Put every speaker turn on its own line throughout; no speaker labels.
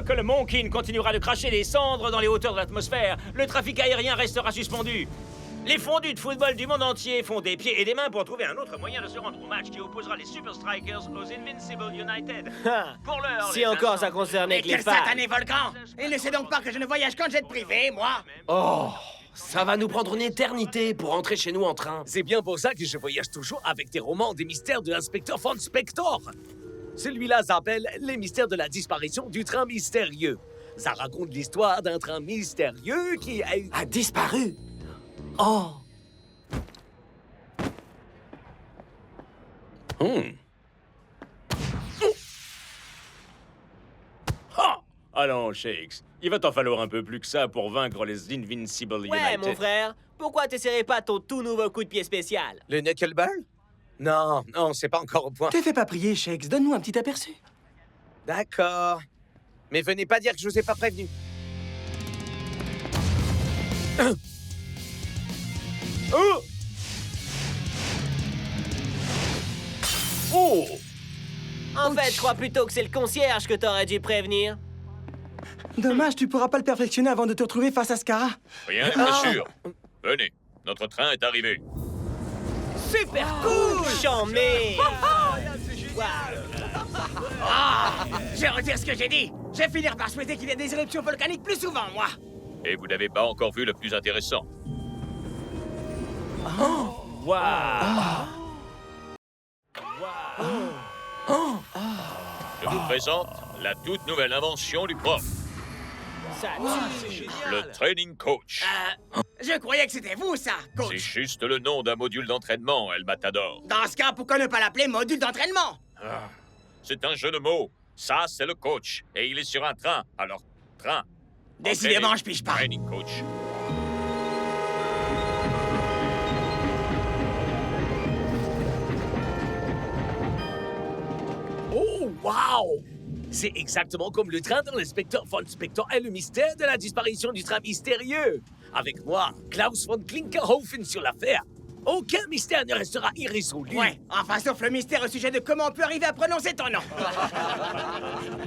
Tant que le Monkin continuera de cracher des cendres dans les hauteurs de l'atmosphère, le trafic aérien restera suspendu. Les fondus de football du monde entier font des pieds et des mains pour trouver un autre moyen de se rendre au match qui opposera les Super Strikers aux Invincible United. Pour l'heure,
Si
les
encore
instants-
ça concernait
Mais
que les
quel
fans.
satané volcan! Il ne sait donc pas que je ne voyage qu'en jet privé, moi!
Oh, ça va nous prendre une éternité pour rentrer chez nous en train.
C'est bien pour ça que je voyage toujours avec des romans des mystères de l'inspecteur Von Spector. Celui-là s'appelle Les mystères de la disparition du train mystérieux. Ça raconte l'histoire d'un train mystérieux qui
A disparu. Oh.
Ah! Allons, Shakes, il va t'en falloir un peu plus que ça pour vaincre les Invincible
Ouais,
United.
mon frère, pourquoi t'essaierais pas ton tout nouveau coup de pied spécial?
Le knuckleball? Non, non, c'est pas encore au point.
Te fais pas prier, Shakes. Donne-nous un petit aperçu.
D'accord. Mais venez pas dire que je vous ai pas prévenu.
Oh! Oh!
En fait, je crois plutôt que c'est le concierge que t'aurais dû prévenir.
Dommage, tu pourras pas le perfectionner avant de te retrouver face à Scara.
Rien n'est pas sûr. Venez, notre train est arrivé.
Super cool! Chambé!
Je retire ce que j'ai dit! Je vais finir par souhaiter qu'il y ait des éruptions volcaniques plus souvent, moi!
Et vous n'avez pas encore vu le plus intéressant. Je vous présente la toute nouvelle invention du prof,
Ça tue!
le Training Coach.
Je croyais que c'était vous, ça,
C'est
coach!
juste le nom d'un module d'entraînement, El Matador.
Dans ce cas, pourquoi ne pas l'appeler module d'entraînement?
C'est un jeu de mots. Ça, c'est le coach. Et il est sur un train. Alors, train.
Décidément,
Entraîné.
je pige pas.
Training Coach.
Oh, wow! C'est exactement comme le train dans l'inspecteur Von Spector et le mystère de la disparition du train mystérieux. Avec moi, Klaus von Klinkerhofen sur l'affaire. Aucun mystère ne restera irrésolu.
Ouais, enfin, sauf le mystère au sujet de comment on peut arriver à prononcer ton nom.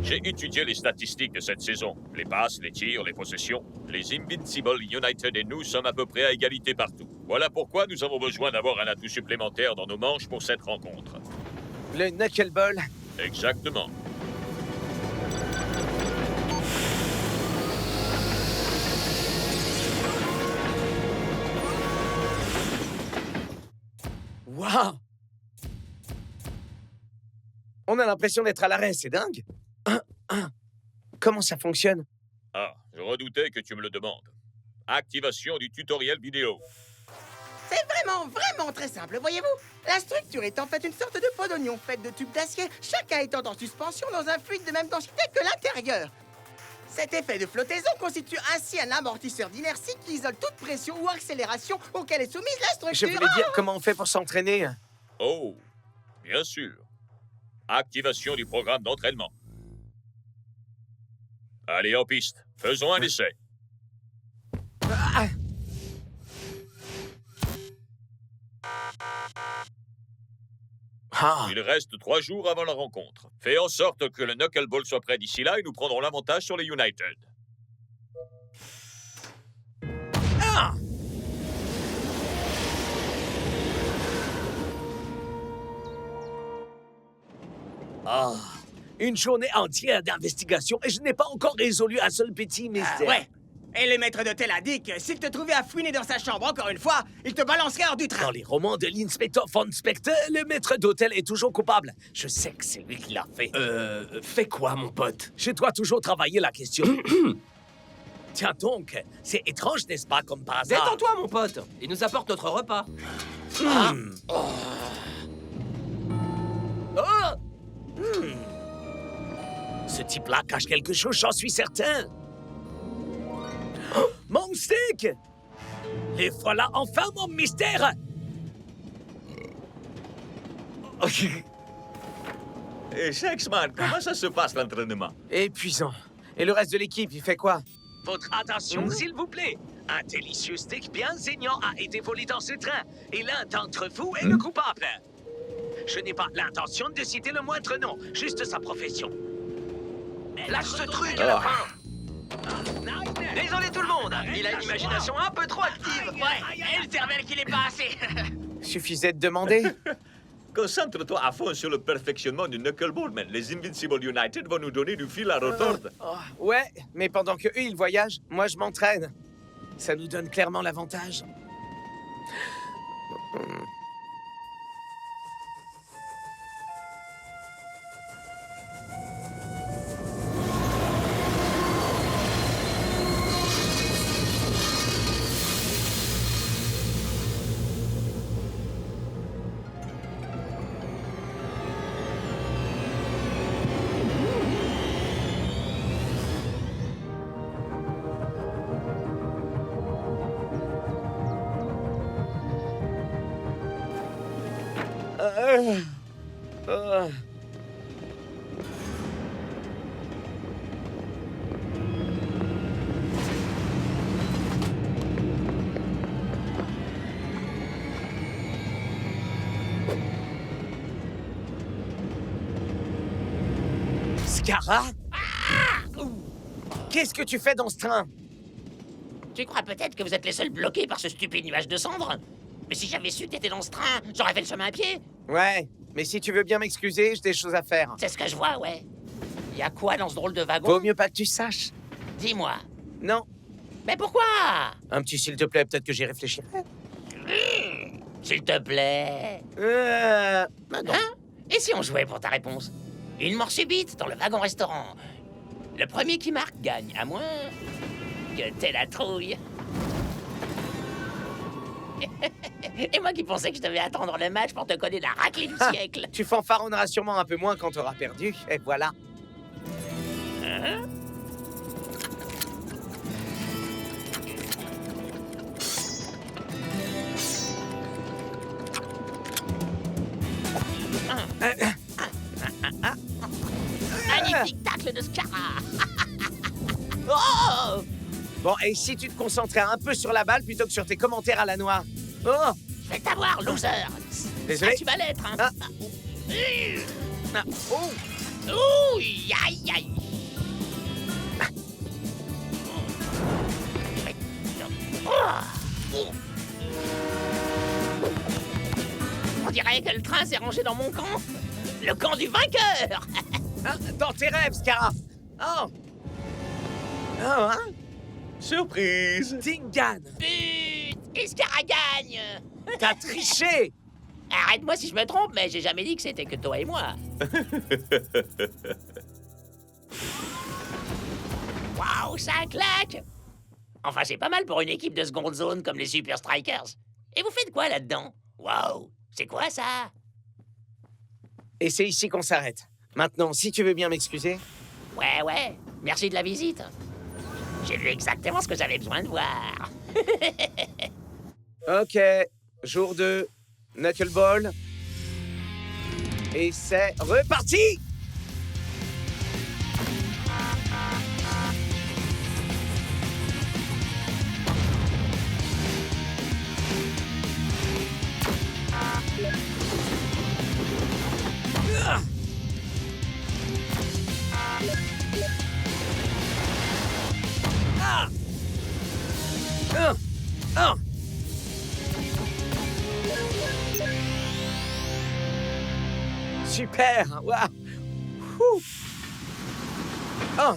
J'ai étudié les statistiques de cette saison. Les passes, les tirs, les possessions. Les Invincible United et nous sommes à peu près à égalité partout. Voilà pourquoi nous avons besoin d'avoir un atout supplémentaire dans nos manches pour cette rencontre.
Le knuckleball.
Exactement.
Wow! On a l'impression d'être à l'arrêt, c'est dingue. Comment ça fonctionne?
Ah, je redoutais que tu me le demandes. Activation du tutoriel vidéo.
C'est vraiment très simple, voyez-vous? La structure est en fait une sorte de pot d'oignon faite de tubes d'acier, chacun étant en suspension dans un fluide de même densité que l'intérieur. Cet effet de flottaison constitue ainsi un amortisseur d'inertie qui isole toute pression ou accélération auquel est soumise la
Je
structure.
voulais dire comment on fait pour s'entraîner.
Oh, bien sûr. Activation du programme d'entraînement. Allez, en piste. Faisons un essai.
Ah,
Il reste 3 jours avant la rencontre. Fais en sorte que le knuckleball soit prêt d'ici là et nous prendrons l'avantage sur les United.
une journée entière d'investigation et je n'ai pas encore résolu un seul petit mystère.
Ouais. Et le maître d'hôtel a dit que s'il te trouvait à fouiner dans sa chambre encore une fois, il te balancerait hors du train.
Dans les romans de l'inspecteur Von Spector, le maître d'hôtel est toujours coupable. Je sais que c'est lui qui l'a fait.
Fais quoi, mon pote?
Je dois toujours travailler la question. Tiens donc, c'est étrange, n'est-ce pas, comme par hasard?
Détends-toi, mon pote. Il nous apporte notre repas.
Ce type-là cache quelque chose, j'en suis certain. Oh, mon stick! Et voilà enfin mon mystère!
Et Shakesman, comment ça se passe l'entraînement?
Épuisant. Et le reste de l'équipe, il fait quoi?
Votre attention, s'il vous plaît. Un délicieux steak bien saignant a été volé dans ce train, et l'un d'entre vous est le coupable. Je n'ai pas l'intention de citer le moindre nom, juste sa profession. Lâche ce truc
à la fin.
Désolé tout le monde, il a une imagination un peu trop active.
Ouais, et le cervelle qu'il est pas assez.
Suffisait de demander.
Concentre-toi à fond sur le perfectionnement du knuckleball, man. Les Invincible United vont nous donner du fil à retordre.
Ouais, mais pendant que eux ils voyagent, moi je m'entraîne. Ça nous donne clairement l'avantage. Scara? Qu'est-ce que tu fais dans ce train?
Tu crois peut-être que vous êtes les seuls bloqués par ce stupide nuage de cendres? Mais si j'avais su que t'étais dans ce train, j'aurais fait le chemin à pied.
Ouais, mais si tu veux bien m'excuser, j'ai des choses à faire.
C'est ce que je vois, ouais. Y a quoi dans ce drôle de wagon?
Vaut mieux pas que tu saches.
Dis-moi.
Non.
Mais pourquoi?
Un petit s'il te plaît, peut-être que j'y réfléchirai.
S'il te plaît.
Euh...
Hein? Et si on jouait pour ta réponse? Une mort subite dans le wagon-restaurant. Le premier qui marque gagne, à moins que t'aies la trouille. Et moi qui pensais que je devais attendre le match pour te connaître la raclée du siècle.
Tu fanfaronneras sûrement un peu moins quand t'auras perdu, et voilà.
Hein? Magnifique tacle de Scara. Oh!
Bon, et si tu te concentrais un peu sur la balle plutôt que sur tes commentaires à la noix? Oh!
Je vais t'avoir, loser.
Désolé.
Ça, tu vas l'être, hein.
Ah.
Ah.
Oh!
Ouh, aïe, aïe. On dirait que le train s'est rangé dans mon camp. Le camp du vainqueur.
Hein, dans tes rêves, Scara! Oh! Oh, hein?
Surprise!
Dingan!
But! Iscara gagne.
T'as triché!
Arrête-moi si je me trompe, mais j'ai jamais dit que c'était que toi et moi. Waouh, ça claque! Enfin, c'est pas mal pour une équipe de seconde zone comme les Super Strikers. Et vous faites quoi là-dedans? Waouh, c'est quoi ça?
Et c'est ici qu'on s'arrête. Maintenant, si tu veux bien m'excuser...
Ouais, merci de la visite. J'ai vu exactement ce que j'avais besoin de voir.
Ok, jour 2, knuckleball. Et c'est reparti! Super! Waouh! Ouh. Oh!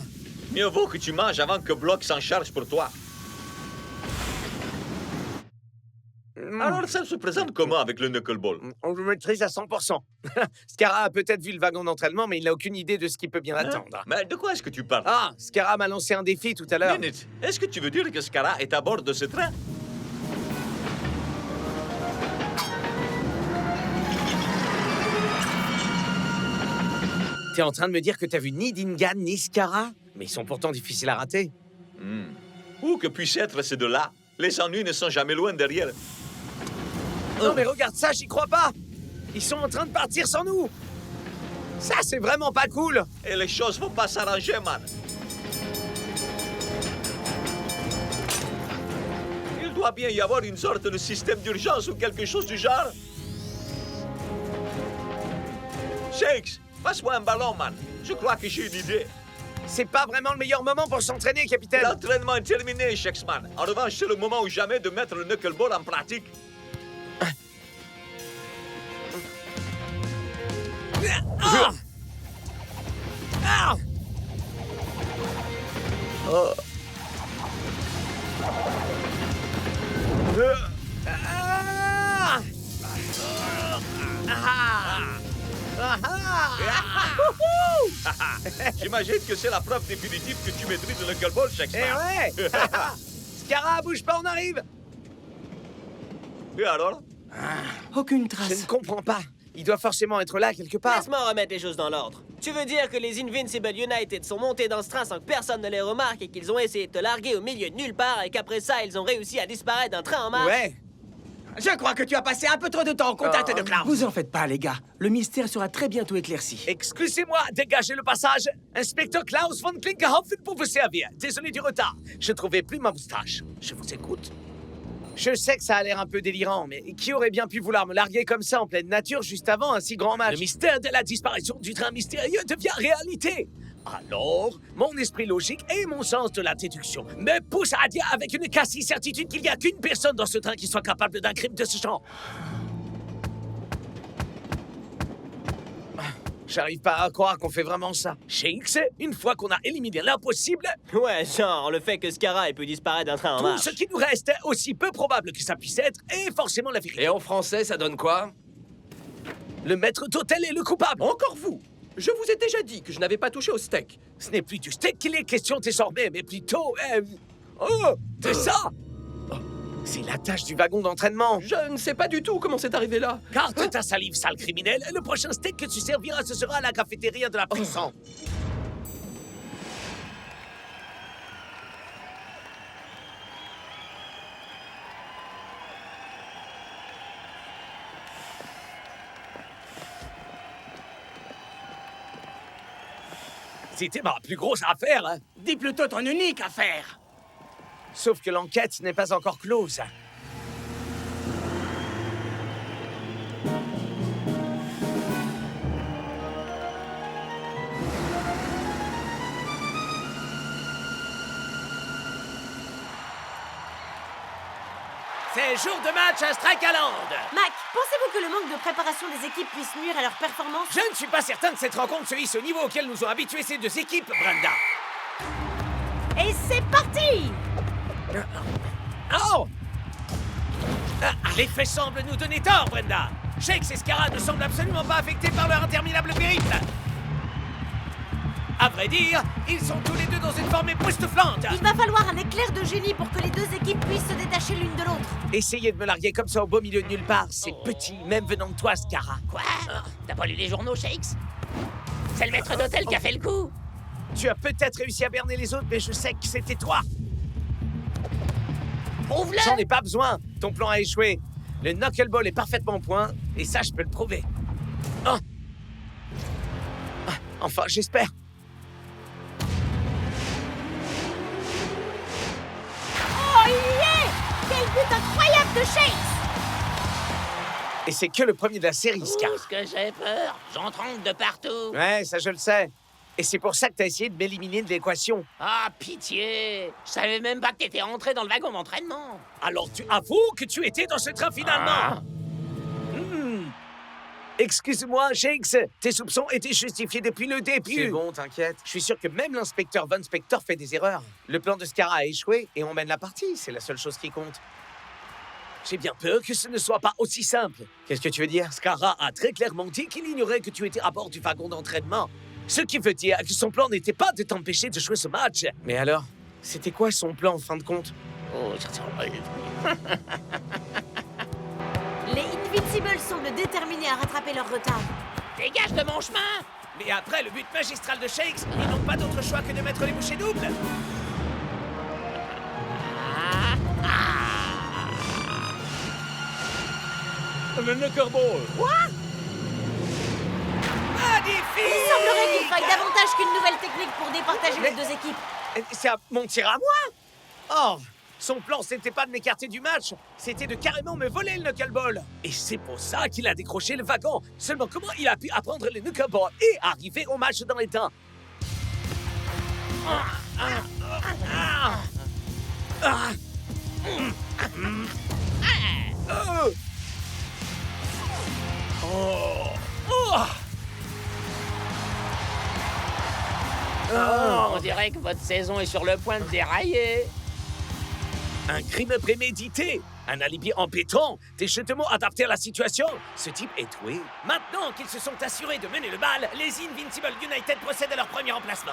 Mieux vaut que tu manges avant que Block s'en charge pour toi. Alors ça se présente comment avec le knuckleball?
On le maîtrise à 100%. Scara a peut-être vu le wagon d'entraînement, mais il n'a aucune idée de ce qui peut bien attendre.
Mais de quoi est-ce que tu parles?
Ah, Scara m'a lancé un défi tout à l'heure.
Minute, est-ce que tu veux dire que Scara est à bord de ce train?
T'es en train de me dire que t'as vu ni Dingan ni Scara? Mais ils sont pourtant difficiles à rater.
Où que puissent être ces deux-là? Les ennuis ne sont jamais loin derrière.
Non mais regarde ça, j'y crois pas! Ils sont en train de partir sans nous! Ça, c'est vraiment pas cool!
Et les choses vont pas s'arranger, man. Il doit bien y avoir une sorte de système d'urgence ou quelque chose du genre. Shakes, passe-moi un ballon, man. Je crois que j'ai une idée.
C'est pas vraiment le meilleur moment pour s'entraîner, capitaine.
L'entraînement est terminé, Shexman. En revanche, c'est le moment ou jamais de mettre le knuckleball en pratique.
Ah! Ah! Ah!
J'imagine que c'est la preuve définitive que tu maîtrises le knuckleball,
Eh
Shexman.
ouais! Scara, bouge pas, on arrive!
Et alors?
Aucune
Je
trace.
ne comprends pas. Il doit forcément être là quelque part.
Laisse-moi remettre les choses dans l'ordre. Tu veux dire que les Invincible United sont montés dans ce train sans que personne ne les remarque et qu'ils ont essayé de te larguer au milieu de nulle part et qu'après ça, ils ont réussi à disparaître d'un train en marche?
Ouais.
Je crois que tu as passé un peu trop de temps au contact de Klaus.
Vous en faites pas, les gars. Le mystère sera très bientôt éclairci.
Excusez-moi, dégagez le passage. Inspecteur Klaus von Klinkerhofen pour vous servir. Désolé du retard. Je trouvais plus ma moustache. Je vous écoute. Je sais que ça a l'air un peu délirant, mais qui aurait bien pu vouloir me larguer comme ça en pleine nature juste avant un si grand match? Le mystère de la disparition du train mystérieux devient réalité. Alors, mon esprit logique et mon sens de la déduction me poussent à dire avec une quasi-certitude qu'il n'y a qu'une personne dans ce train qui soit capable d'un crime de ce genre. J'arrive pas à croire qu'on fait vraiment ça. Chez X, une fois qu'on a éliminé l'impossible,
Ouais, genre le fait que Scara ait pu disparaître d'un train en
tout
marche.
ce qui nous reste, aussi peu probable que ça puisse être, est forcément la vérité.
Et en français, ça donne quoi?
Le maître d'hôtel est le coupable.
Encore vous! Je vous ai déjà dit que je n'avais pas touché au steak.
Ce n'est plus du steak qu'il est question désormais, mais plutôt... Oh, de ça! C'est la tâche du wagon d'entraînement.
Je ne sais pas du tout comment c'est arrivé là.
Garde ta salive, sale criminel. Le prochain steak que tu serviras, ce sera à la cafétéria de la prison. C'était ma plus grosse affaire, hein.
Dis plutôt ton unique affaire.
Sauf que l'enquête n'est pas encore close. C'est jour de match à Strikeland.
Mac, pensez-vous que le manque de préparation des équipes puisse nuire à leur performance?
Je ne suis pas certain que cette rencontre se hisse au niveau auquel nous ont habitués ces deux équipes, Brenda.
Et c'est parti!
Oh! Les faits semblent nous donner tort, Brenda. Shakes et Scara ne semblent absolument pas affectés par leur interminable périple. À vrai dire, ils sont tous les deux dans une forme époustouflante.
Il va falloir un éclair de génie pour que les deux équipes puissent se détacher l'une de l'autre.
Essayez de me larguer comme ça au beau milieu de nulle part, c'est petit, même venant de toi, Scara.
Quoi? T'as pas lu les journaux, Shakes? C'est le maître d'hôtel qui a fait le coup.
Tu as peut-être réussi à berner les autres, mais je sais que c'était toi.
Prouve-le!
J'en ai pas besoin. Ton plan a échoué. Le knuckleball est parfaitement au point, et ça, je peux le prouver. Oh. Enfin, j'espère.
Oh, il y est! Quel but incroyable de Shakes!
Et c'est que le premier de la série, Scar.
Ouh, ce que j'ai peur. J'en tremble de partout.
Ouais, ça je le sais. Et c'est pour ça que t'as essayé de m'éliminer de l'équation.
Ah, pitié. Je savais même pas que t'étais entré dans le wagon d'entraînement.
Alors tu avoues que tu étais dans ce train finalement. Excuse-moi, Shakes, tes soupçons étaient justifiés depuis le début.
C'est bon, t'inquiète.
Je suis sûr que même l'inspecteur Von Spector fait des erreurs. Le plan de Scara a échoué et on mène la partie, c'est la seule chose qui compte. J'ai bien peur que ce ne soit pas aussi simple.
Qu'est-ce que tu veux dire?
Scara a très clairement dit qu'il ignorait que tu étais à bord du wagon d'entraînement. Ce qui veut dire que son plan n'était pas de t'empêcher de jouer ce match.
Mais alors, c'était quoi son plan en fin de compte?
Oh, ça sent
Les Invincibles semblent déterminés à rattraper leur retard.
Dégage de mon chemin!
Mais après le but magistral de Shakes, ils n'ont pas d'autre choix que de mettre les bouchées doubles.
Le knuckleball!
Magnifique!
Il semblerait qu'il faille davantage qu'une nouvelle technique pour départager les deux équipes.
C'est à mon tir à moi? Oh! Son plan, c'était pas de m'écarter du match, c'était de carrément me voler le knuckleball. Et c'est pour ça qu'il a décroché le wagon. Seulement comment il a pu apprendre le knuckleball et arriver au match dans les temps?
On dirait que votre saison est sur le point de dérailler.
Un crime prémédité, un alibi embêtant, des jetements adaptés à la situation. Ce type est doué.
Maintenant qu'ils se sont assurés de mener le bal, les Invincible United procèdent à leur premier emplacement.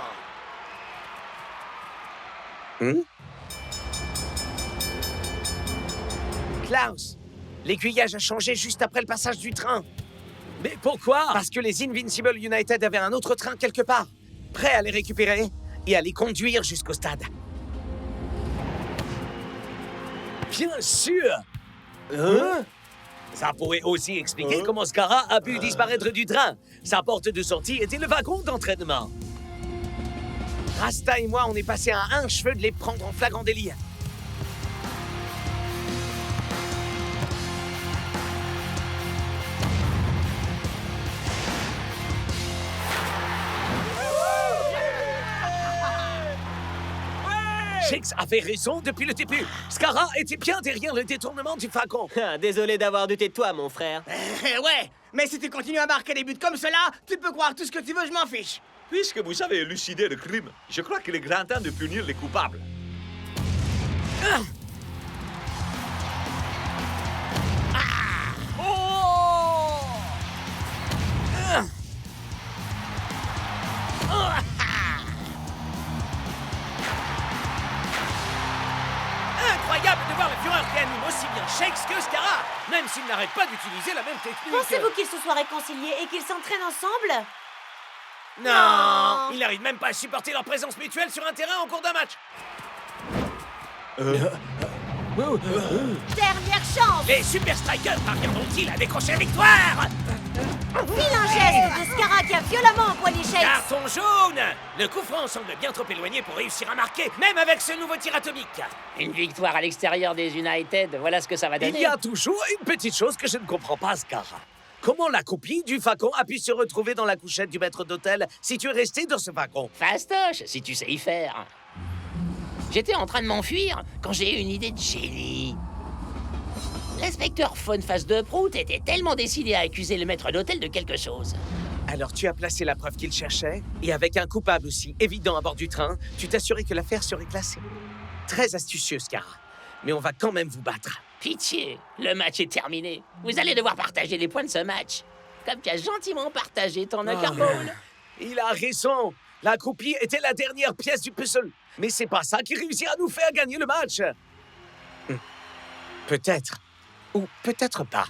Klaus, l'aiguillage a changé juste après le passage du train. Mais pourquoi? Parce que les Invincible United avaient un autre train quelque part, prêt à les récupérer et à les conduire jusqu'au stade. Bien sûr! Hein? Ça pourrait aussi expliquer comment Scara a pu disparaître du train. Sa porte de sortie était le wagon d'entraînement. Rasta et moi, on est passé à un cheveu de les prendre en flagrant délit. Shakes avait raison depuis le début. Scara était bien derrière le détournement du wagon.
Désolé d'avoir douté de toi, mon frère.
Ouais, mais si tu continues à marquer des buts comme cela, tu peux croire tout ce que tu veux, je m'en fiche.
Puisque vous avez élucidé le crime, je crois qu'il est grand temps de punir les coupables.
Incroyable de voir le Führer qui anime aussi bien Shakes que Scara, même s'il n'arrête pas d'utiliser la même technique.
Pensez-vous qu'ils se soient réconciliés et qu'ils s'entraînent ensemble?
Non, il n'arrive même pas à supporter leur présence mutuelle sur un terrain en cours d'un match.
Dernière chance!
Les Super Strikers parviendront-ils à décrocher la victoire?
Vilain geste de Scara qui a violemment empoigné Shakes!
Carton jaune! Le coup franc semble bien trop éloigné pour réussir à marquer, même avec ce nouveau tir atomique.
Une victoire à l'extérieur des United, voilà ce que ça va donner.
Il y a toujours une petite chose que je ne comprends pas, Scara. Comment la copie du wagon a pu se retrouver dans la couchette du maître d'hôtel si tu es resté dans ce wagon?
Fastoche, si tu sais y faire. J'étais en train de m'enfuir quand j'ai eu une idée de génie. L'inspecteur Von Face de Prout était tellement décidé à accuser le maître d'hôtel de quelque chose.
Alors tu as placé la preuve qu'il cherchait, et avec un coupable aussi évident à bord du train, tu t'assurais que l'affaire serait classée. Très astucieux, Scara. Mais on va quand même vous battre.
Pitié, le match est terminé. Vous allez devoir partager les points de ce match. Comme tu as gentiment partagé ton Ball.
Il a raison. La copie était la dernière pièce du puzzle. Mais c'est pas ça qui réussit à nous faire gagner le match. Peut-être. Ou peut-être pas.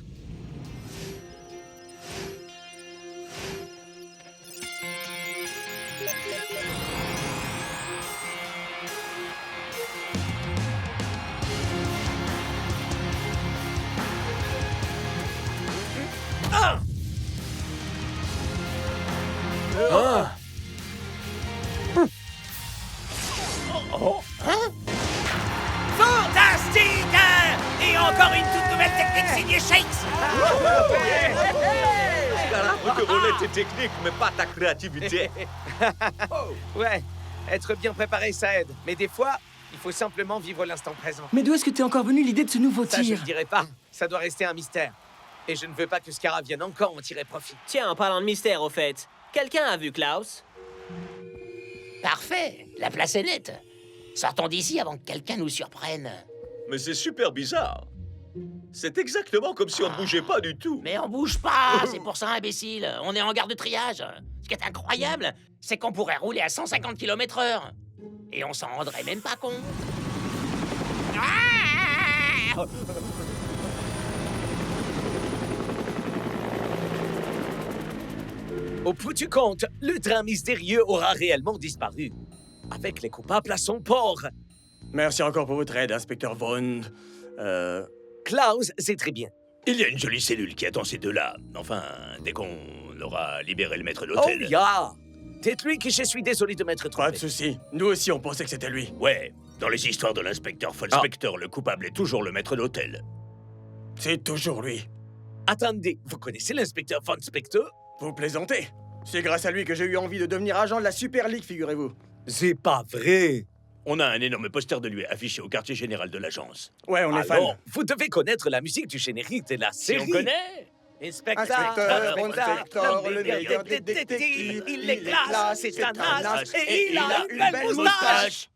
Fantastique! Et encore une toute nouvelle technique signée Shakes!
Scara peut te voler tes techniques, mais pas ta créativité.
Ouais, être bien préparé, ça aide. Mais des fois, il faut simplement vivre l'instant présent.
Mais d'où est-ce que t'es encore venu l'idée de ce nouveau
Ça, je
tir?
ne dirai pas. Ça doit rester un mystère. Et je ne veux pas que Scara vienne encore en tirer profit.
Tiens, en parlant de mystère, au fait, quelqu'un a vu Klaus?
Parfait, la place est nette. Sortons d'ici avant que quelqu'un nous surprenne.
Mais c'est super bizarre. C'est exactement comme si on ne bougeait pas du tout.
Mais on bouge pas, c'est pour ça, imbécile. On est en gare de triage. Ce qui est incroyable, c'est qu'on pourrait rouler à 150 km/h. Et on s'en rendrait même pas compte. Ah!
Au bout du compte, le train mystérieux aura réellement disparu. Avec les coupables à son port.
Merci encore pour votre aide, inspecteur Vaughn.
Klaus, c'est très bien.
Il y a une jolie cellule qui attend ces deux-là. Enfin, dès qu'on aura libéré le maître
Oh,
d'hôtel.
ya! Dites-lui que je suis désolé de m'être trompé.
Pas de souci. Nous aussi, on pensait que c'était lui.
Ouais, dans les histoires de l'inspecteur Spector, le coupable est toujours le maître d'hôtel.
C'est toujours lui.
Attendez, vous connaissez l'inspecteur Von Spector?
Vous plaisantez? C'est grâce à lui que j'ai eu envie de devenir agent de la Super League, figurez-vous.
C'est pas vrai.
On a un énorme poster de lui affiché au quartier général de l'agence.
Ouais, on est fan.
Alors, vous devez connaître la musique du générique de la
Si
série.
on connaît.
Inspecteur, inspecteur, le meilleur des détectives.
Il est classe, c'est un as,
et il a une belle moustache.